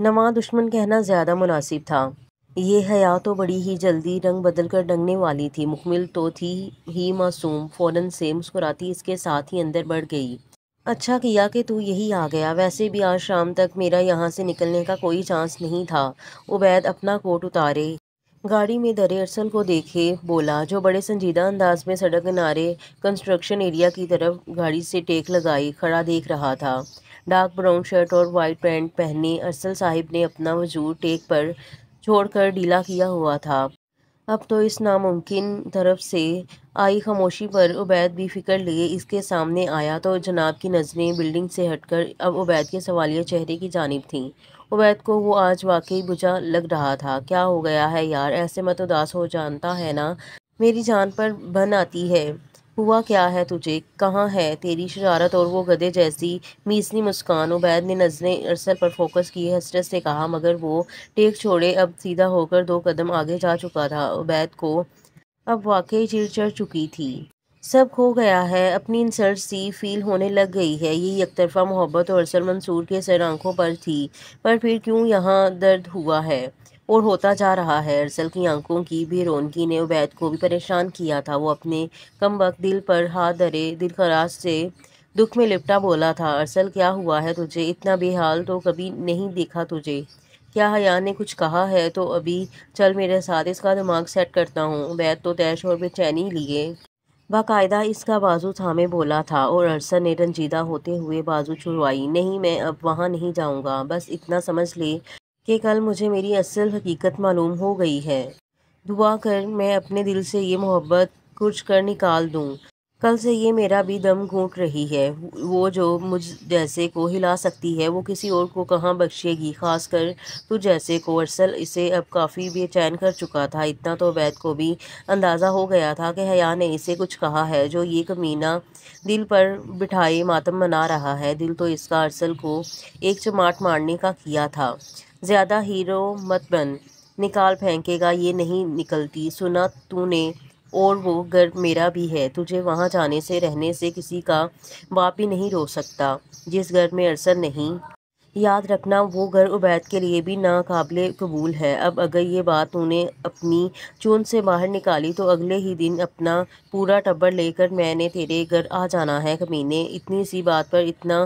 نواں دشمن کہنا زیادہ مناسب تھا۔ یہ حیا تو بڑی ہی جلدی رنگ بدل کر ڈنگنے والی تھی۔ مکمل تو تھی ہی معصوم، فوراً سے مسکراتی اس کے ساتھ ہی اندر بڑھ گئی۔ اچھا کیا کہ تو یہی آ گیا، ویسے بھی آج شام تک میرا یہاں سے نکلنے کا کوئی چانس نہیں تھا۔ عبید اپنا کوٹ اتارے گاڑی میں درے ارسل کو دیکھے بولا، جو بڑے سنجیدہ انداز میں سڑک کنارے کنسٹرکشن ایریا کی طرف گاڑی سے ٹیک لگائی کھڑا دیکھ رہا تھا۔ ڈارک براؤن شرٹ اور وائٹ پینٹ پہنے ارسل صاحب نے اپنا وجود ٹیک پر چھوڑ کر ڈھیلا کیا ہوا تھا۔ اب تو اس ناممکن طرف سے آئی خاموشی پر عبید بھی فکر لیے اس کے سامنے آیا تو جناب کی نظریں بلڈنگ سے ہٹ کر اب عبید کے سوالیہ چہرے کی جانب تھیں۔ عبید کو وہ آج واقعی بجھا لگ رہا تھا۔ کیا ہو گیا ہے یار، ایسے مت اداس ہو، جانتا ہے نا میری جان پر بن آتی ہے۔ ہوا کیا ہے تجھے، کہاں ہے تیری شرارت اور وہ گدھے جیسی میسنی مسکان؟ عبید نے نظریں ارسل پر فوکس کیے حسرت سے کہا، مگر وہ ٹیک چھوڑے اب سیدھا ہو کر 2 قدم آگے جا چکا تھا۔ عبید کو اب واقعی چڑ چڑھ چکی تھی۔ سب کھو گیا ہے، اپنی انسلٹ سی فیل ہونے لگ گئی ہے۔ یہ یک طرفہ محبت تو ارسل منصور کے سر آنکھوں پر تھی، پر پھر کیوں یہاں درد ہوا ہے اور ہوتا جا رہا ہے۔ ارسل کی آنکھوں کی بے رونقی نے عبید کو بھی پریشان کیا تھا۔ وہ اپنے کم وقت دل پر ہاتھ دھرے دلخراش سے دکھ میں لپٹا بولا تھا، ارسل کیا ہوا ہے تجھے، اتنا بے حال تو کبھی نہیں دیکھا تجھے۔ کیا حیا نے کچھ کہا ہے تو ابھی چل میرے ساتھ، اس کا دماغ سیٹ کرتا ہوں۔ عبید تو طیش اور بے چینی لیے باقاعدہ اس کا بازو تھامے بولا تھا اور ارسل نے رنجیدہ ہوتے ہوئے بازو چھڑوائی۔ نہیں، میں اب وہاں نہیں جاؤں گا، بس اتنا سمجھ لے کہ کل مجھے میری اصل حقیقت معلوم ہو گئی ہے۔ دعا کر میں اپنے دل سے یہ محبت کچھ کر نکال دوں۔ کل سے یہ میرا بھی دم گھونٹ رہی ہے، وہ جو مجھ جیسے کو ہلا سکتی ہے وہ کسی اور کو کہاں بخشے گی، خاص کر تجھ جیسے کو۔ ارسل اسے اب کافی بے چین کر چکا تھا۔ اتنا تو عبید کو بھی اندازہ ہو گیا تھا کہ حیا نے اسے کچھ کہا ہے جو یہ کمینہ دل پر بٹھائے ماتم منا رہا ہے۔ دل تو اس کا ارسل کو ایک چماٹ مارنے کا کیا تھا۔ زیادہ ہیرو مت بن، نکال پھینکے گا یہ نہیں نکلتی، سنا تو نے، اور وہ گھر میرا بھی ہے، تجھے وہاں جانے سے رہنے سے کسی کا باپ بھی نہیں روک سکتا جس گھر میں ارسل نہیں۔ یاد رکھنا وہ گھر عبید کے لیے بھی ناقابل قبول ہے۔ اب اگر یہ بات تو نے اپنی چون سے باہر نکالی تو اگلے ہی دن اپنا پورا ٹبر لے کر میں نے تیرے گھر آ جانا ہے کمینے۔ اتنی سی بات پر اتنا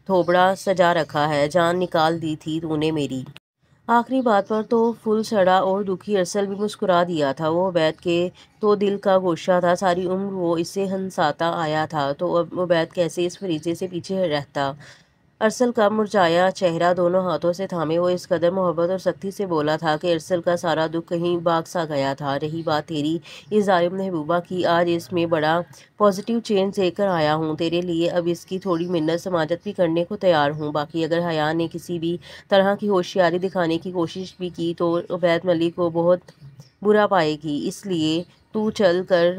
تھوبڑا سجا رکھا ہے، جان نکال دی تھی تو نے میری۔ آخری بات پر تو پھول سڑا اور دکھی ارسل بھی مسکرا دیا تھا۔ وہ عبید کے تو دل کا گوشہ تھا، ساری عمر وہ اسے ہنساتا آیا تھا، تو اب عبید کیسے اس فریضے سے پیچھے رہتا۔ ارسل کا مرجھایا چہرہ دونوں ہاتھوں سے تھامے وہ اس قدر محبت اور سختی سے بولا تھا کہ ارسل کا سارا دکھ کہیں بھاگ سا گیا تھا۔ رہی بات تیری اس ظالم محبوبہ کی، آج اس میں بڑا پازیٹیو چینج لے کر آیا ہوں تیرے لیے، اب اس کی تھوڑی منت سماجت بھی کرنے کو تیار ہوں۔ باقی اگر حیا نے کسی بھی طرح کی ہوشیاری دکھانے کی کوشش بھی کی تو عبید ملک کو بہت برا پائے گی، اس لیے تو چل کر،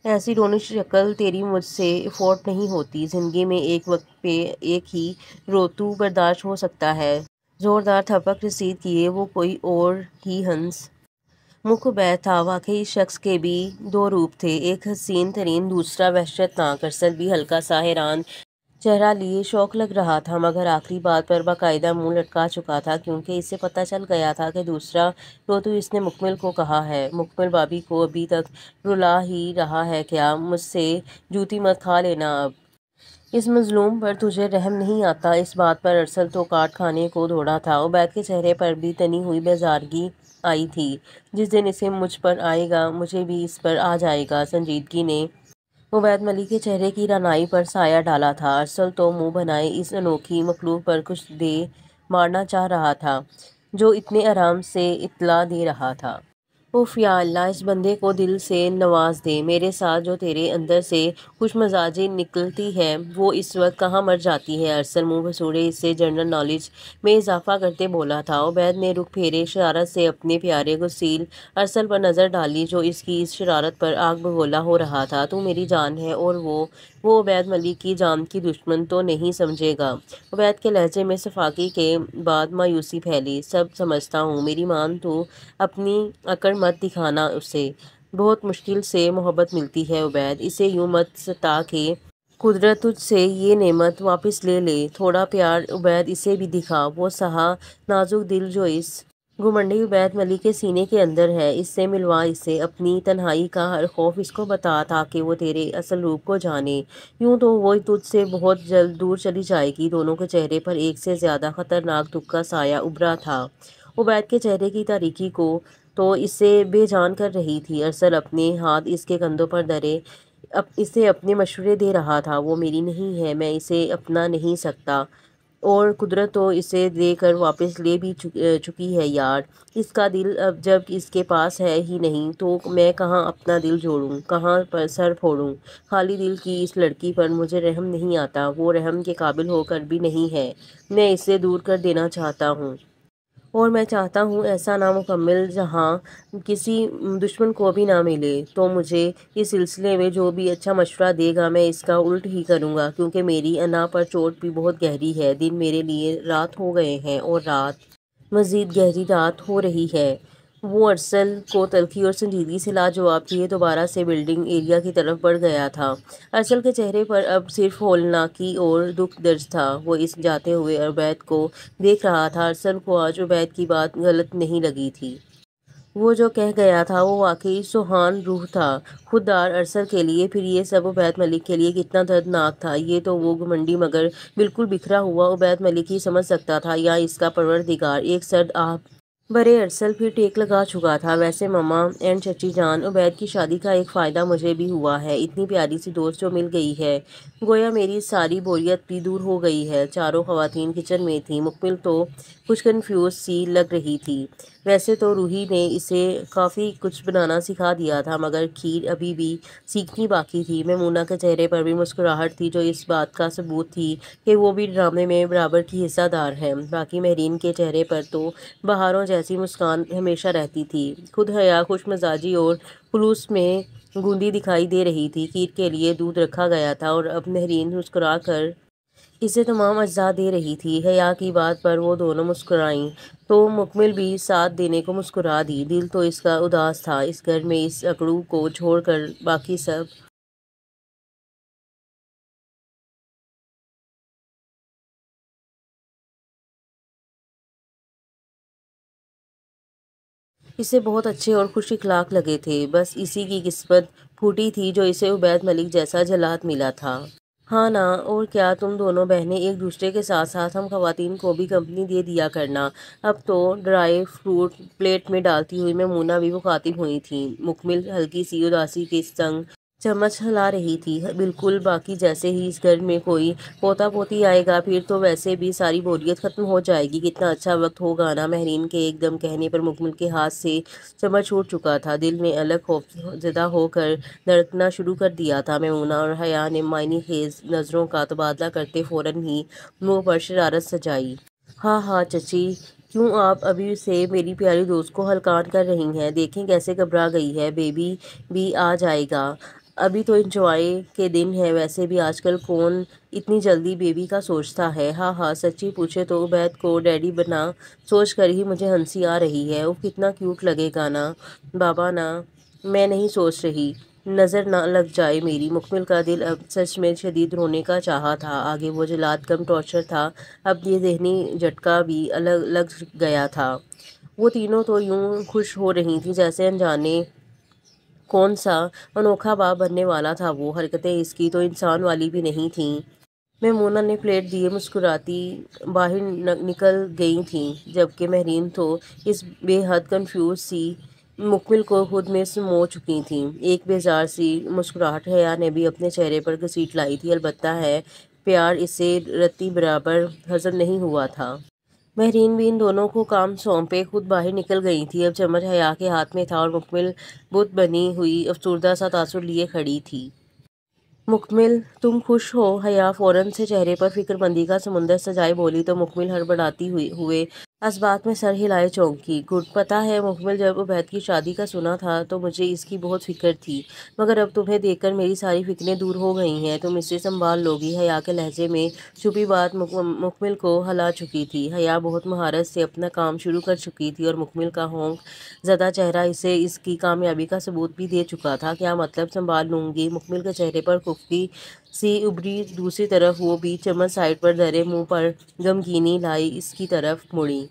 ایسی رونی شکل تیری مجھ سے افورڈ نہیں ہوتی۔ زندگی میں ایک وقت پہ ایک ہی روتو برداشت ہو سکتا ہے۔ زوردار تھپک رسید کیے وہ کوئی اور ہی ہنس مکھ عبید تھا۔ واقعی اس شخص کے بھی 2 روپ تھے، ایک حسین ترین، دوسرا وحشت ناک۔ ارسل بھی ہلکا سا حیران چہرہ لیے شوق لگ رہا تھا، مگر آخری بات پر باقاعدہ منہ لٹکا چکا تھا، کیونکہ اسے پتہ چل گیا تھا کہ دوسرا روتو اس نے مکمل کو کہا ہے۔ مکمل بھابھی کو ابھی تک رلا ہی رہا ہے کیا؟ مجھ سے جوتی مت کھا لینا اب، اس مظلوم پر تجھے رحم نہیں آتا؟ اس بات پر ارسل تو کاٹ کھانے کو دوڑا تھا۔ عبید کے چہرے پر بھی تنی ہوئی بیزارگی آئی تھی۔ جس دن اسے مجھ پر آئے گا مجھے بھی اس پر آ جائے گا۔ سنجیدگی نے عبید ملک کے چہرے کی رعنائی پر سایہ ڈالا تھا۔ ارسل تو منہ بنائے اس انوکھی مخلوق پر کچھ دے مارنا چاہ رہا تھا جو اتنے آرام سے اطلاع دے رہا تھا۔ اف یا اللہ، اس بندے کو دل سے نواز دے۔ میرے ساتھ جو تیرے اندر سے خوش مزاجی نکلتی ہے وہ اس وقت کہاں مر جاتی ہے؟ ارسل منہ بسوڑے اس سے جنرل نالج میں اضافہ کرتے بولا تھا۔ عبید نے رخ پھیرے شرارت سے اپنے پیارے غسیل ارسل پر نظر ڈالی جو اس کی اس شرارت پر آگ بگولا ہو رہا تھا۔ تو میری جان ہے اور وہ عبید ملک کی جان کی دشمن تو نہیں سمجھے گا؟ عبید کے لہجے میں صفاقی کے بعد مایوسی پھیلی۔ سب سمجھتا ہوں، میری مان، تو اپنی اکڑ مت دکھانا اسے بہت مشکل سے محبت ملتی ہے عبید، اسے یوں مت ستا کہ قدرت تجھ سے یہ نعمت واپس لے لے، تھوڑا پیار عبید اسے بھی دکھا، وہ سہا نازک دل جو اس گھمنڈی عبید ملک کے سینے کے اندر ہے، اس سے ملوا اسے، اپنی تنہائی کا ہر خوف اس کو بتا تاکہ وہ تیرے اصل روپ کو جانے، یوں تو وہ تجھ سے بہت جلد دور چلی جائے گی۔ دونوں کے چہرے پر ایک سے زیادہ خطرناک دکھ کا سایہ ابھرا تھا، عبید کے چہرے کی تاریکی کو تو اسے بے جان کر رہی تھی۔ ارسل اپنے ہاتھ اس کے کندھوں پر دھرے اسے اپنے مشورے دے رہا تھا، وہ میری نہیں ہے، میں اسے اپنا نہیں سکتا، اور قدرت تو اسے دے کر واپس لے بھی چکی ہے یار، اس کا دل اب جب اس کے پاس ہے ہی نہیں تو میں کہاں اپنا دل جوڑوں، کہاں پر سر پھوڑوں، خالی دل کی اس لڑکی پر مجھے رحم نہیں آتا، وہ رحم کے قابل ہو کر بھی نہیں ہے، میں اسے دور کر دینا چاہتا ہوں۔ اور میں چاہتا ہوں ایسا نامکمل جہاں کسی دشمن کو بھی نہ ملے، تو مجھے اس سلسلے میں جو بھی اچھا مشورہ دے گا میں اس کا الٹ ہی کروں گا، کیونکہ میری انا پر چوٹ بھی بہت گہری ہے، دن میرے لیے رات ہو گئے ہیں اور رات مزید گہری رات ہو رہی ہے۔ وہ ارسل کو تلخی اور سنجیدگی سے لاجواب کیے دوبارہ سے بلڈنگ ایریا کی طرف بڑھ گیا تھا۔ ارسل کے چہرے پر اب صرف ہولناکی اور دکھ درج تھا، وہ اس جاتے ہوئے عبید کو دیکھ رہا تھا۔ ارسل کو آج عبید کی بات غلط نہیں لگی تھی، وہ جو کہہ گیا تھا وہ واقعی سوہان روح تھا، خوددار ارسل کے لیے، پھر یہ سب عبید ملک کے لیے کتنا دردناک تھا، یہ تو وہ گھمنڈی مگر بالکل بکھرا ہوا عبید ملک ہی سمجھ سکتا تھا، یا اس کا پروردگار۔ ایک سرد آہ برے ارسل پھر ٹیک لگا چکا تھا، ویسے مما اینڈ چچی جان، عبید کی شادی کا ایک فائدہ مجھے بھی ہوا ہے، اتنی پیاری سی دوست جو مل گئی ہے، گویا میری ساری بوریت بھی دور ہو گئی ہے۔ چاروں خواتین کچن میں تھیں، مکمل تو کچھ کنفیوز سی لگ رہی تھی، ویسے تو روحی نے اسے کافی کچھ بنانا سکھا دیا تھا، مگر کھیر ابھی بھی سیکھنی باقی تھی۔ میمونہ کے چہرے پر بھی مسکراہٹ تھی، جو اس بات کا ثبوت تھی کہ وہ بھی ڈرامے میں برابر کی حصہ دار ہے، باقی مہرین کے چہرے پر تو بہاروں جیسی مسکان ہمیشہ رہتی تھی، خود حیا، خوش مزاجی اور خلوص میں گونجی دکھائی دے رہی تھی۔ کھیر کے لیے دودھ رکھا گیا تھا اور اب مہرین مسکرا کر اسے تمام اجزاء دے رہی تھی۔ حیا کی بات پر وہ دونوں مسکرائیں تو مکمل بھی ساتھ دینے کو مسکرا دی، دل تو اس کا اداس تھا، اس گھر میں اس اکڑو کو چھوڑ کر باقی سب اسے بہت اچھے اور خوش اخلاق لگے تھے، بس اسی کی قسمت پھوٹی تھی جو اسے عبید ملک جیسا جلاد ملا تھا۔ ہاں نا، اور کیا تم دونوں بہنیں ایک دوسرے کے ساتھ ساتھ ہم خواتین کو بھی کمپنی دے دیا کرنا۔ اب تو ڈرائی فروٹ پلیٹ میں ڈالتی ہوئی میمونہ بھی مخاطب ہوئی تھیں، مکمل ہلکی سی اداسی کے سنگ چمچ ہلا رہی تھی، بالکل باقی جیسے ہی اس گھر میں کوئی پوتا پوتی آئے گا پھر تو ویسے بھی ساری بوریت ختم ہو جائے گی، کتنا اچھا وقت ہوگا نا۔ مہرین کے ایک دم کہنے پر مکمل کے ہاتھ سے چمچ چھوٹ چکا تھا، دل نے الگ خوف زدہ ہو کر دھڑکنا شروع کر دیا تھا۔ میمونہ اور حیا نے معنی خیز نظروں کا تبادلہ کرتے فوراً ہی منہ پر شرارت سجائی۔ ہاں ہاں چچی، کیوں آپ ابھی سے میری پیاری دوست کو ہلکان کر رہی ہیں، دیکھیں کیسے گھبرا گئی ہے، بیبی بھی آ جائے گا، ابھی تو انجوائے کے دن ہیں، ویسے بھی آج کل کون اتنی جلدی بیبی کا سوچتا ہے۔ ہاں ہاں سچی پوچھے تو عبید کو ڈیڈی بنا سوچ کر ہی مجھے ہنسی آ رہی ہے، اوہ کتنا کیوٹ لگے گا نا بابا نا۔ میں نہیں سوچ رہی، نظر نہ لگ جائے میری۔ مکمل کا دل اب سچ میں شدید رونے کا چاہا تھا، آگے وہ جلاد کم ٹارچر تھا، اب یہ ذہنی جھٹکا بھی الگ لگ گیا تھا۔ وہ تینوں تو یوں خوش ہو رہی تھیں جیسے انجانے کون سا انوکھا باپ بننے والا تھا وہ، حرکتیں اس کی تو انسان والی بھی نہیں تھیں۔ میمونہ نے پلیٹ دیے مسکراتی باہر نکل گئی تھیں، جبکہ مہرین تو اس بے حد کنفیوز سی مکمل کو خود میں سمو چکی تھیں۔ ایک بیزار سی مسکراہٹ حیا نے بھی اپنے چہرے پر گھسیٹ لائی تھی، البتہ ہے پیار اسے رتی برابر ہضم نہیں ہوا تھا۔ مہرین بھی ان دونوں کو کام سونپے خود باہر نکل گئی تھی، اب چمچ حیا کے ہاتھ میں تھا اور مکمل بت بنی ہوئی افسردہ سا تاثر لیے کھڑی تھی۔ مکمل تم خوش ہو؟ حیا فوراً سے چہرے پر فکر مندی کا سمندر سجائے بولی تو مکمل ہڑبڑاتی ہوئے اس بات میں سر ہلائے چونکی۔ گڈ، پتہ ہے مکمل جب عبید کی شادی کا سنا تھا تو مجھے اس کی بہت فکر تھی، مگر اب تمہیں دیکھ کر میری ساری فکریں دور ہو گئی ہیں، تم اسے سنبھال لوگی۔ حیا کے لہجے میں چھپی بات مکمل کو ہلا چکی تھی، حیا بہت مہارت سے اپنا کام شروع کر چکی تھی اور مکمل کا ہونک زدہ چہرہ اسے اس کی کامیابی کا ثبوت بھی دے چکا تھا۔ کیا مطلب سنبھال لوں گی؟ مکمل کے چہرے پر خفگی سے ابری، دوسری طرف وہ بھی چمچ سائڈ پر دھرے منہ پر غمگینی لائی اس کی طرف مڑی۔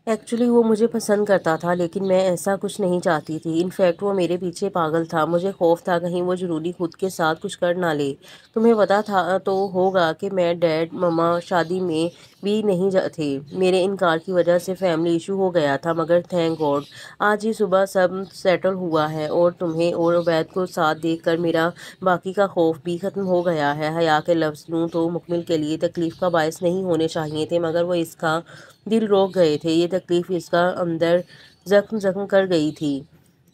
ایکچولی وہ مجھے پسند کرتا تھا، لیکن میں ایسا کچھ نہیں چاہتی تھی۔ انفیکٹ وہ میرے پیچھے پاگل تھا۔ مجھے خوف تھا کہیں وہ ضروری خود کے ساتھ کچھ کر نہ لے۔ تمہیں پتا تھا تو ہوگا کہ میں ڈیڈ مما شادی میں بھی نہیں تھے۔ میرے انکار کی وجہ سے فیملی ایشو ہو گیا تھا، مگر تھینک گاڈ آج ہی صبح سب سیٹل ہوا ہے، اور تمہیں اور عبید کو ساتھ دیکھ کر میرا باقی کا خوف بھی ختم ہو گیا ہے۔ حیا کے لفظ یوں تو مکمل کے لیے تکلیف کا باعث نہیں ہونے چاہیے تھے، مگر وہ اس کا دل روک گئے تھے۔ یہ تکلیف اس کا اندر زخم کر گئی تھی۔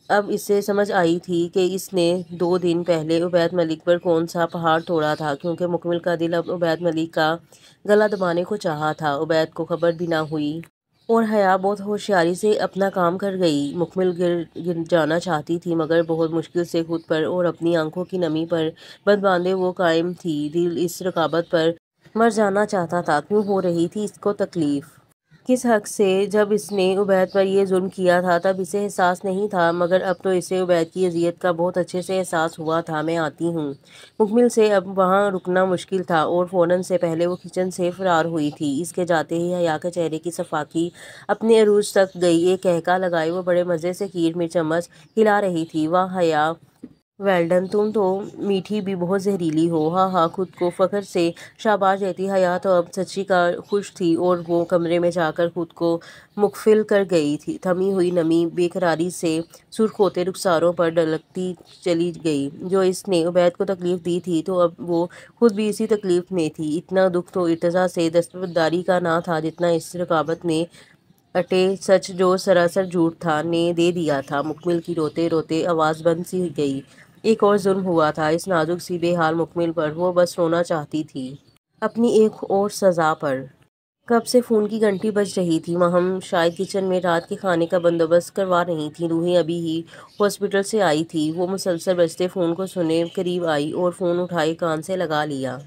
اب اسے سمجھ آئی تھی کہ اس نے 2 دن پہلے عبید ملک پر کون سا پہاڑ توڑا تھا، کیونکہ مکمل کا دل اب عبید ملک کا گلا دبانے کو چاہا تھا۔ عبید کو خبر بھی نہ ہوئی، اور حیا بہت ہوشیاری سے اپنا کام کر گئی۔ مکمل گر جانا چاہتی تھی، مگر بہت مشکل سے خود پر اور اپنی آنکھوں کی نمی پر بند باندھے وہ قائم تھی۔ دل اس رکاوٹ پر مر جانا چاہتا تھا۔ کیوں ہو رہی تھی اس کو تکلیف؟ کس حق سے؟ جب اس نے عبید پر یہ ظلم کیا تھا تب اسے احساس نہیں تھا، مگر اب تو اسے عبید کی اذیت کا بہت اچھے سے احساس ہوا تھا۔ میں آتی ہوں۔ مکمل سے اب وہاں رکنا مشکل تھا، اور فوراً سے پہلے وہ کچن سے فرار ہوئی تھی۔ اس کے جاتے ہی حیا کے چہرے کی صفائی اپنے عروج تک گئی۔ ایک قہقہہ لگائے وہ بڑے مزے سے کھیر میں چمچ ہلا رہی تھی۔ واہ حیا، ویل ڈن، تم تو میٹھی بھی بہت زہریلی ہو۔ ہاں ہاں، خود کو فخر سے شاباش دیتی حیا تو اب سچی کا خوش تھی، اور وہ کمرے میں جا کر خود کو مقفل کر گئی تھی۔ تھمی ہوئی نمی بے قراری سے سرخ ہوتے رخساروں پر ڈھلکتی چلی گئی۔ جو اس نے عبید کو تکلیف دی تھی تو اب وہ خود بھی اسی تکلیف میں تھی۔ اتنا دکھ تو ارتضیٰ سے دستبرداری کا نہ تھا جتنا اس رکاوٹ نے، اٹے سچ جو سراسر جھوٹ تھا، نے دے دیا تھا۔ مکمل کی روتے روتے آواز بند سی گئی۔ ایک اور ظلم ہوا تھا اس نازک سی بے حال مکمل پر۔ وہ بس رونا چاہتی تھی اپنی ایک اور سزا پر۔ کب سے فون کی گھنٹی بج رہی تھی۔ ماہم شاید کچن میں رات کے کھانے کا بندوبست کروا رہی تھیں۔ روحی ابھی ہی ہاسپٹل سے آئی تھی۔ وہ مسلسل بجتے فون کو سنے قریب آئی اور فون اٹھائے کان سے لگا لیا۔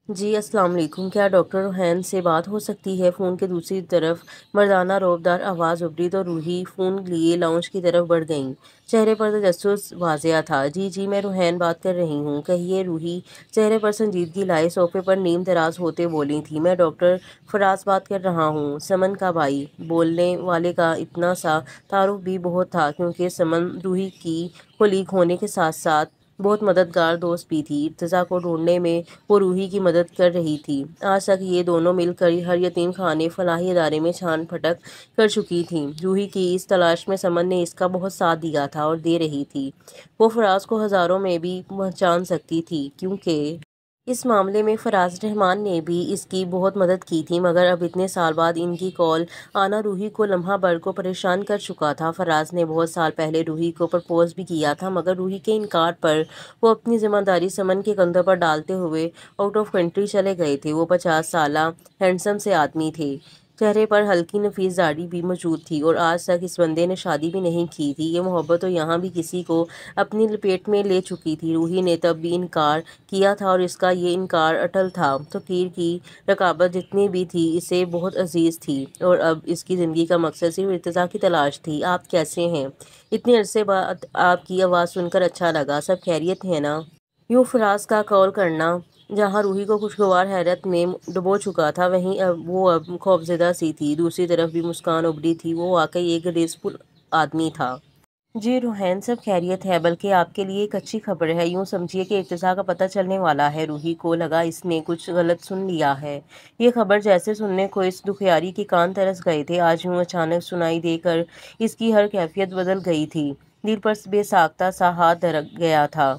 جی السلام علیکم، کیا ڈاکٹر روحین سے بات ہو سکتی ہے؟ فون کے دوسری طرف مردانہ رعبدار آواز ابھری تو روحی فون لیے لاؤنج کی طرف بڑھ گئیں۔ چہرے پر تجسس واضح تھا۔ جی جی، میں روحین بات کر رہی ہوں، کہیے۔ روحی چہرے پر سنجیدگی لائے صوفے پر نیم دراز ہوتے بولی تھی۔ میں ڈاکٹر فراز بات کر رہا ہوں، سمن کا بھائی۔ بولنے والے کا اتنا سا تعارف بھی بہت تھا، کیونکہ سمن روحی کی کولیگ ہونے کے ساتھ ساتھ بہت مددگار دوست بھی تھی۔ ارتضیٰ کو ڈھونڈنے میں وہ روحی کی مدد کر رہی تھی۔ آج تک یہ دونوں مل کر ہر یتیم خانے فلاحی ادارے میں چھان پھٹک کر چکی تھیں۔ روحی کی اس تلاش میں سمن نے اس کا بہت ساتھ دیا تھا اور دے رہی تھی۔ وہ فراز کو ہزاروں میں بھی پہچان سکتی تھی، کیونکہ اس معاملے میں فراز رحمان نے بھی اس کی بہت مدد کی تھی، مگر اب اتنے سال بعد ان کی کال آنا روحی کو لمحہ بھر کو پریشان کر چکا تھا۔ فراز نے بہت سال پہلے روحی کو پرپوز بھی کیا تھا، مگر روحی کے انکار پر وہ اپنی ذمہ داری سمن کے کندھوں پر ڈالتے ہوئے آؤٹ آف کنٹری چلے گئے تھے۔ وہ 50 سالہ ہینڈسم سے آدمی تھے، چہرے پر ہلکی نفیس داڑھی بھی موجود تھی، اور آج تک اس بندے نے شادی بھی نہیں کی تھی۔ یہ محبت تو یہاں بھی کسی کو اپنی لپیٹ میں لے چکی تھی۔ روحی نے تب بھی انکار کیا تھا، اور اس کا یہ انکار اٹل تھا۔ تقدیر کی رکاوٹ جتنی بھی تھی اسے بہت عزیز تھی، اور اب اس کی زندگی کا مقصد صرف ارتضیٰ کی تلاش تھی۔ آپ کیسے ہیں؟ اتنے عرصے بعد آپ کی آواز سن کر اچھا لگا۔ سب خیریت ہے نا؟ یوں فراز کا کال کرنا جہاں روحی کو خوشگوار حیرت میں ڈبو چکا تھا، وہیں وہ اب خوفزدہ سی تھی۔ دوسری طرف بھی مسکان ابھری تھی۔ وہ واقعی ایک گریسفل آدمی تھا۔ جی روحین، سب خیریت ہے، بلکہ آپ کے لیے ایک اچھی خبر ہے۔ یوں سمجھیے کہ ارتضیٰ کا پتہ چلنے والا ہے۔ روحی کو لگا اس نے کچھ غلط سن لیا ہے۔ یہ خبر جیسے سننے کو اس دکھیاری کے کان ترس گئے تھے، آج یوں اچانک سنائی دے کر اس کی ہر کیفیت بدل گئی تھی۔ دل پر بے ساختہ سا ہاتھ دھڑک گیا تھا۔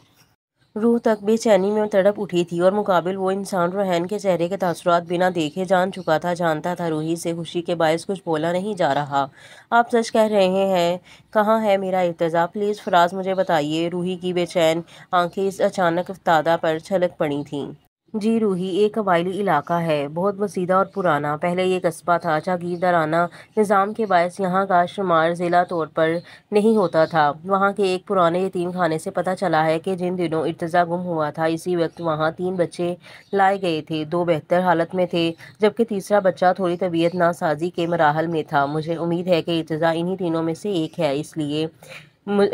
روح تک بے چینی میں تڑپ اٹھی تھی، اور مقابل وہ انسان روحین کے چہرے کے تاثرات بنا دیکھے جان چکا تھا۔ جانتا تھا روحی سے خوشی کے باعث کچھ بولا نہیں جا رہا۔ آپ سچ کہہ رہے ہیں؟ کہاں ہے میرا ارتضیٰ؟ پلیز فراز، مجھے بتائیے۔ روحی کی بے چین آنکھیں اس اچانک افتادہ پر چھلک پڑی تھیں۔ جی روحی، ایک قبائلی علاقہ ہے، بہت وسیدہ اور پرانا۔ پہلے یہ قصبہ تھا۔ جاگیردارانہ نظام کے باعث یہاں کا شمار ضلع طور پر نہیں ہوتا تھا۔ وہاں کے ایک پرانے یتیم خانے سے پتہ چلا ہے کہ جن دنوں ارتضیٰ گم ہوا تھا اسی وقت وہاں 3 بچے لائے گئے تھے۔ 2 بہتر حالت میں تھے، جبکہ تیسرا بچہ تھوڑی طبیعت ناسازی کے مراحل میں تھا۔ مجھے امید ہے کہ ارتضیٰ انہی تینوں میں سے ایک ہے، اس لیے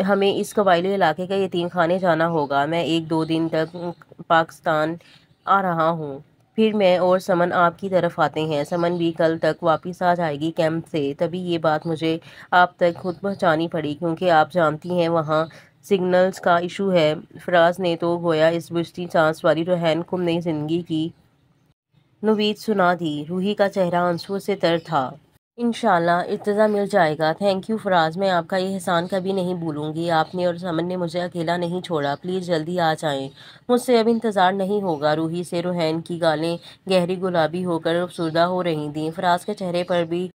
ہمیں اس قبائلی علاقے کے یتیم خانے جانا ہوگا۔ میں 1-2 دن تک پاکستان آ رہا ہوں۔ پھر میں اور سمن آپ کی طرف آتے ہیں۔ سمن بھی کل تک واپس آ جائے گی کیمپ سے۔ تبھی یہ بات مجھے آپ تک خود پہنچانی پڑی کیونکہ آپ جانتی ہیں وہاں سگنلز کا ایشو ہے۔ فراز نے تو گویا اس بجھتی سانس والی روحین کو نئی زندگی کی نوید سنا دی۔ روحی کا چہرہ آنسوؤں سے تر تھا۔ انشاءاللہ ارتضیٰ مل جائے گا۔ تھینک یو فراز، میں آپ کا یہ احسان کبھی نہیں بھولوں گی۔ آپ نے اور سمن نے مجھے اکیلا نہیں چھوڑا۔ پلیز جلدی آ جائیں، مجھ سے اب انتظار نہیں ہوگا۔ روحی سے روحین کی گالیں گہری گلابی ہو کر افسردہ ہو رہی تھیں۔ فراز کے چہرے پر بھی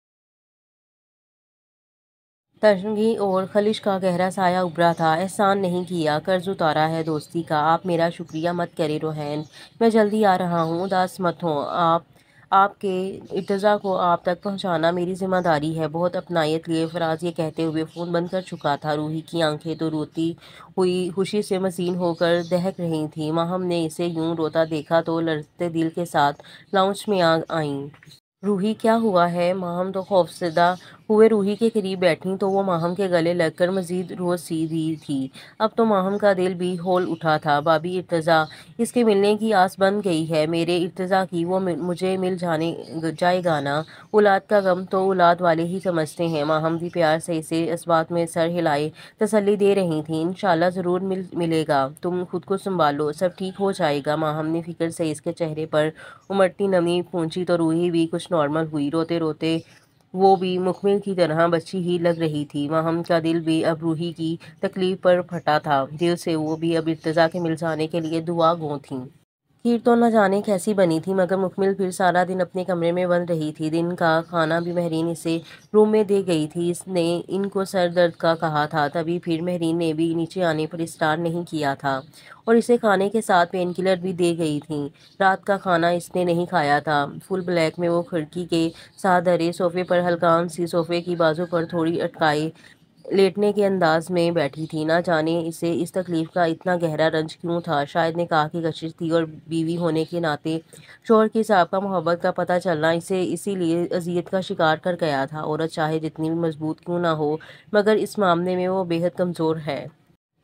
تشنگی اور خلش کا گہرا سایہ ابھرا تھا۔ احسان نہیں کیا، قرض اتارا ہے دوستی کا۔ آپ میرا شکریہ مت کریں روحین، میں جلدی آ رہا ہوں، اداس مت ہوں۔ آپ کے ارتضیٰ کو آپ تک پہنچانا میری ذمہ داری ہے۔ بہت اپنائیت لیے فراز یہ کہتے ہوئے فون بند کر چکا تھا۔ روحی کی آنکھیں تو روتی ہوئی خوشی سے مزین ہو کر دہک رہی تھیں۔ ماہم نے اسے یوں روتا دیکھا تو لرزتے دل کے ساتھ لاؤنج میں آئیں۔ روحی کیا ہوا ہے؟ ماہم تو خوفزدہ ہوئے روحی کے قریب بیٹھیں تو وہ ماہم کے گلے لگ کر مزید رو سی رہی تھی۔ اب تو ماہم کا دل بھی ہول اٹھا تھا۔ بھابھی ارتضیٰ، اس کے ملنے کی آس بن گئی ہے میرے ارتضیٰ کی، وہ مجھے مل جائے گا نا؟ اولاد کا غم تو اولاد والے ہی سمجھتے ہیں۔ ماہم بھی پیار سے اسے اس بات میں سر ہلائے تسلی دے رہی تھیں۔ انشاءاللہ ضرور ملے گا، تم خود کو سنبھالو، سب ٹھیک ہو جائے گا۔ ماہم نے فکر سے اس کے چہرے پر امڑتی نمی پونچھی تو روحی بھی کچھ نارمل ہوئی۔ روتے روتے وہ بھی مکمل کی طرح بچی ہی لگ رہی تھی۔ ماہم کا دل بھی اب روحی کی تکلیف پر پھٹا تھا۔ دل سے وہ بھی اب ارتضیٰ کے مل جانے کے لیے دعا گو تھیں۔ کھیر تو نہ جانے کیسی بنی تھی مگر مکمل پھر سارا دن اپنے کمرے میں بند رہی تھی۔ دن کا کھانا بھی مہرین اسے روم میں دے گئی تھی۔ اس نے ان کو سر درد کا کہا تھا تبھی پھر مہرین نے بھی نیچے آنے پر اسٹار نہیں کیا تھا اور اسے کھانے کے ساتھ پین کلر بھی دے گئی تھیں۔ رات کا کھانا اس نے نہیں کھایا تھا۔ فل بلیک میں وہ کھڑکی کے ساتھ دھرے صوفے پر ہلکان سی صوفے کی بازو پر تھوڑی اٹکائے لیٹنے کے انداز میں بیٹھی تھی۔ نہ جانے اسے اس تکلیف کا اتنا گہرا رنج کیوں تھا۔ شاید نکاح کی کشش تھی اور بیوی ہونے کے ناطے شوہر کی سابقہ محبت کا پتہ چلنا اسے اسی لیے اذیت کا شکار کر گیا تھا۔ عورت چاہے جتنی بھی مضبوط کیوں نہ ہو مگر اس معاملے میں وہ بے حد کمزور ہے۔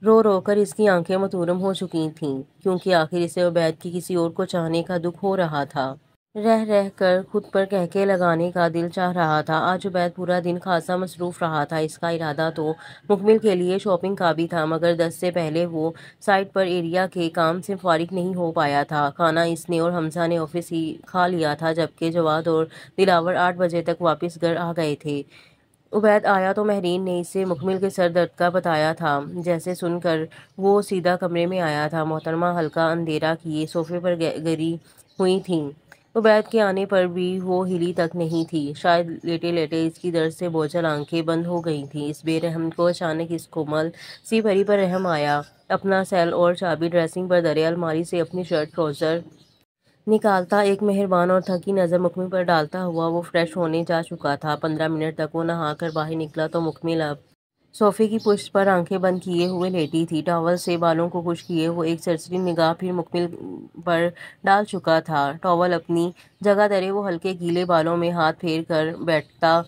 رو رو کر اس کی آنکھیں متورم ہو چکی تھیں کیونکہ آخر اسے عبید کی کسی اور کو چاہنے کا دکھ ہو رہا تھا۔ رہ رہ کر خود پر کہکے لگانے کا دل چاہ رہا تھا۔ آج عبید پورا دن خاصا مصروف رہا تھا۔ اس کا ارادہ تو مکمل کے لیے شاپنگ کا بھی تھا مگر 10 سے پہلے وہ سائٹ پر ایریا کے کام سے فارغ نہیں ہو پایا تھا۔ کھانا اس نے اور حمزہ نے آفس ہی کھا لیا تھا جبکہ جواد اور دلاور 8 بجے تک واپس گھر آ گئے تھے۔ عبید آیا تو مہرین نے اسے مکمل کے سر درد کا بتایا تھا جیسے سن کر وہ سیدھا کمرے میں آیا تھا۔ محترمہ ہلکا اندھیرا کیے صوفے پر گری ہوئی تھیں۔ عبید کے آنے پر بھی وہ ہلی تک نہیں تھی۔ شاید لیٹے لیٹے اس کی درد سے بوجھل آنکھیں بند ہو گئی تھیں۔ اس بے رحم کو اچانک اس کومل سی پری پر رحم آیا۔ اپنا سیل اور چابی ڈریسنگ پر درے الماری سے اپنی شرٹ ٹراؤزر نکالتا ایک مہربان اور تھکی نظر مکمل پر ڈالتا ہوا وہ فریش ہونے جا چکا تھا۔ 15 منٹ تک وہ نہا کر باہر نکلا تو مکمل اب صوفے کی پشت پر آنکھیں بند کیے ہوئے لیٹی تھی۔ ٹاول سے بالوں کو خشک کیے وہ ایک سرسری نگاہ پھر مکمل پر ڈال چکا تھا۔ ٹاول اپنی جگہ درے وہ ہلکے گیلے بالوں میں ہاتھ پھیر کر بیٹھتا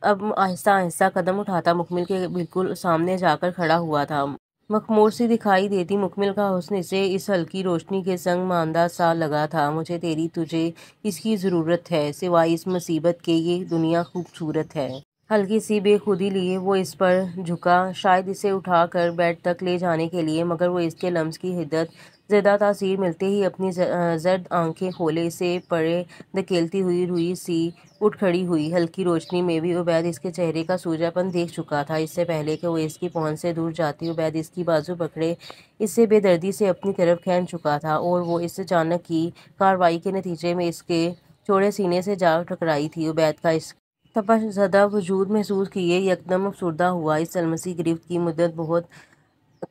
اب آہستہ آہستہ قدم اٹھاتا مکمل کے بالکل سامنے جا کر کھڑا ہوا تھا۔ مخمور سی دکھائی دیتی مکمل کا حسن اسے اس ہلکی روشنی کے سنگ ماندہ سا لگا تھا۔ مجھے تجھے اس کی ضرورت ہے، سوائے اس مصیبت کے یہ دنیا خوبصورت ہے۔ ہلکی سی بے خودی لیے وہ اس پر جھکا شاید اسے اٹھا کر بیڈ تک لے جانے کے لیے مگر وہ اس کے لمس کی حدت زدہ تاثیر ملتے ہی اپنی زرد آنکھیں کھولے اسے پرے دھکیلتی ہوئی روئی سی اٹھ کھڑی ہوئی۔ ہلکی روشنی میں بھی عبید اس کے چہرے کا سوجا پن دیکھ چکا تھا۔ اس سے پہلے کہ وہ اس کی پہنچ سے دور جاتی عبید اس کی بازو پکڑے اسے بے دردی سے اپنی طرف کھینچ چکا تھا اور وہ اس اچانک کی کارروائی کے نتیجے میں اس کے چوڑے سینے سے جا ٹکرائی تھی۔ عبید کا اس تپش زدہ وجود محسوس کیے یکدم افسردہ ہوا۔ اس المسی گرفت کی مدت بہت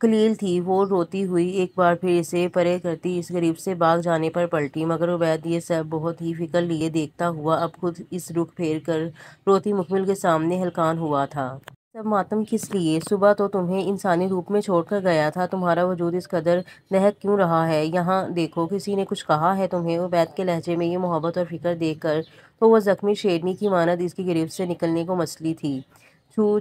قلیل تھی۔ وہ روتی ہوئی ایک بار پھر اسے پرے کرتی اس گرفت سے بھاگ جانے پر پلٹی مگر عبید یہ سب بہت ہی فکر لیے دیکھتا ہوا اب خود اس رخ پھیر کر روتی مکمل کے سامنے ہلکان ہوا تھا۔ سب ماتم کس لیے؟ صبح تو تمہیں انسانی روپ میں چھوڑ کر گیا تھا، تمہارا وجود اس قدر دہک کیوں رہا ہے؟ یہاں دیکھو، کسی نے کچھ کہا ہے تمہیں؟ عبید کے لہجے میں یہ محبت اور فکر دیکھ کر تو وہ زخمی شیرنی کی مانند اس کی گرفت سے نکلنے کو مچلی تھی۔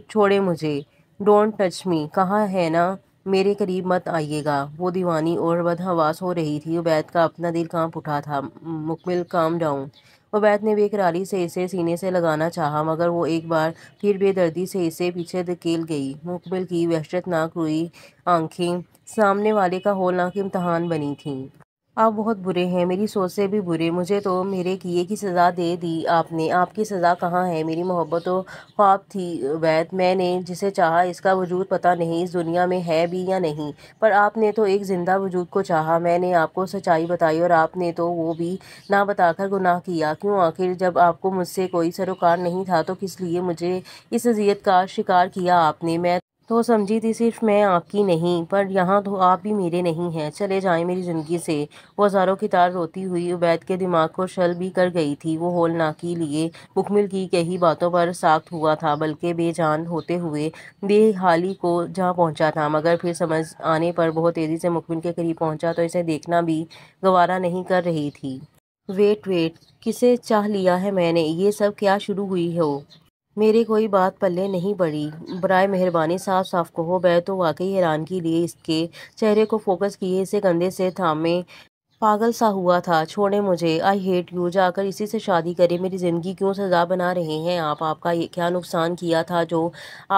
چھوڑے مجھے، ڈونٹ ٹچ می، کہا ہے نا میرے قریب مت آئیے گا۔ وہ دیوانی اور بدحواس ہو رہی تھی۔ عبید کا اپنا دل کانپ اٹھا تھا۔ مکمل کام ڈاؤن۔ عبید نے بے قراری سے اسے سینے سے لگانا چاہا مگر وہ ایک بار پھر بے دردی سے اسے پیچھے دھکیل گئی۔ مکمل کی وحشتناک روئی آنکھیں سامنے والے کا ہولناک امتحان بنی تھیں۔ آپ بہت برے ہیں، میری سوچ سے بھی برے۔ مجھے تو میرے کیے کی سزا دے دی آپ نے۔ آپ کی سزا کہاں ہے؟ میری محبت تو خواب تھی عبید۔ میں نے جسے چاہا اس کا وجود پتہ نہیں اس دنیا میں ہے بھی یا نہیں، پر آپ نے تو ایک زندہ وجود کو چاہا۔ میں نے آپ کو سچائی بتائی اور آپ نے تو وہ بھی نہ بتا کر گناہ کیا۔ کیوں آخر؟ جب آپ کو مجھ سے کوئی سروکار نہیں تھا تو کس لیے مجھے اس اذیت کا شکار کیا آپ نے؟ میں تو سمجھی تھی صرف میں آپ کی نہیں، پر یہاں تو آپ بھی میرے نہیں ہیں۔ چلے جائیں میری زندگی سے۔ وہ ہزاروں کی طرح روتی ہوئی عبید کے دماغ کو شل بھی کر گئی تھی۔ وہ ہولناکی لیے مکمل کی کہی باتوں پر ساخت ہوا تھا بلکہ بے جان ہوتے ہوئے بے حالی کو جا پہنچا تھا، مگر پھر سمجھ آنے پر بہت تیزی سے مکمل کے قریب پہنچا تو اسے دیکھنا بھی گوارا نہیں کر رہی تھی۔ ویٹ، کسے چاہ لیا ہے میں نے؟ یہ سب کیا شروع ہوئی ہو؟ میرے کوئی بات پلے نہیں پڑی۔ برائے مہربانی صاف صاف کہو۔ عبید تو واقعی حیرانگی لیے اس کے چہرے کو فوکس کیے اسے کندھے سے تھامے پاگل سا ہوا تھا۔ چھوڑیں مجھے، آئی ہیٹ یو، جا کر اسی سے شادی کریں۔ میری زندگی کیوں سزا بنا رہے ہیں آپ کا کیا نقصان کیا تھا جو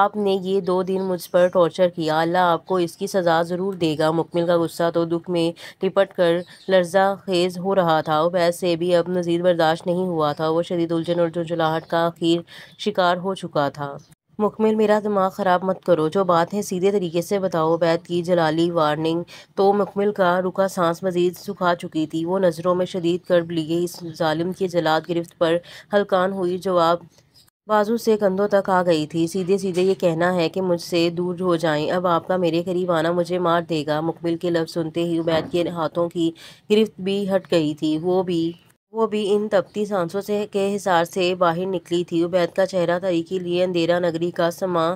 آپ نے یہ 2 دن مجھ پر ٹارچر کیا؟ اللہ آپ کو اس کی سزا ضرور دے گا۔ مکمل کا غصہ تو دکھ میں لپٹ کر لرزہ خیز ہو رہا تھا۔ عبید سے بھی اب مزید برداشت نہیں ہوا تھا۔ وہ شدید الجھن اور جھنجھلاہٹ کا آخر شکار ہو چکا تھا۔ مکمل میرا دماغ خراب مت کرو، جو بات ہے سیدھے طریقے سے بتاؤ۔ عبید کی جلالی وارننگ تو مکمل کا رکا سانس مزید سکھا چکی تھی۔ وہ نظروں میں شدید کرب لیے اس ظالم کی جلاد گرفت پر ہلکان ہوئی، جواب بازو سے کندھوں تک آ گئی تھی۔ سیدھے یہ کہنا ہے کہ مجھ سے دور ہو جائیں۔ اب آپ کا میرے قریب آنا مجھے مار دے گا۔ مکمل کے لفظ سنتے ہی عبید کے ہاتھوں کی گرفت بھی ہٹ گئی تھی۔ وہ بھی ان تپتی سانسوں کے حصار سے باہر نکلی تھی۔ عبید کا چہرہ تاریکی لیے اندھیرا نگری کا سماں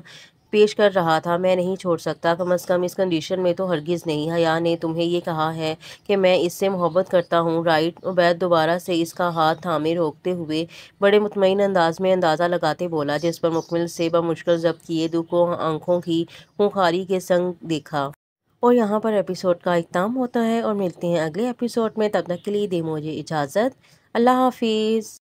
پیش کر رہا تھا۔ میں نہیں چھوڑ سکتا، کم از کم اس کنڈیشن میں تو ہرگز نہیں۔ حیا نے تمہیں یہ کہا ہے کہ میں اس سے محبت کرتا ہوں، رائٹ؟ عبید دوبارہ سے اس کا ہاتھ تھامے روکتے ہوئے بڑے مطمئن انداز میں اندازہ لگاتے بولا، جس پر مکمل سے بمشکل ضبط کیے دکھ کو آنکھوں کی خونخواری کے سنگ دیکھا۔ اور یہاں پر ایپیسوڈ کا اختتام ہوتا ہے اور ملتے ہیں اگلے ایپیسوڈ میں۔ تب تک کے لیے دیں مجھے اجازت۔ اللہ حافظ۔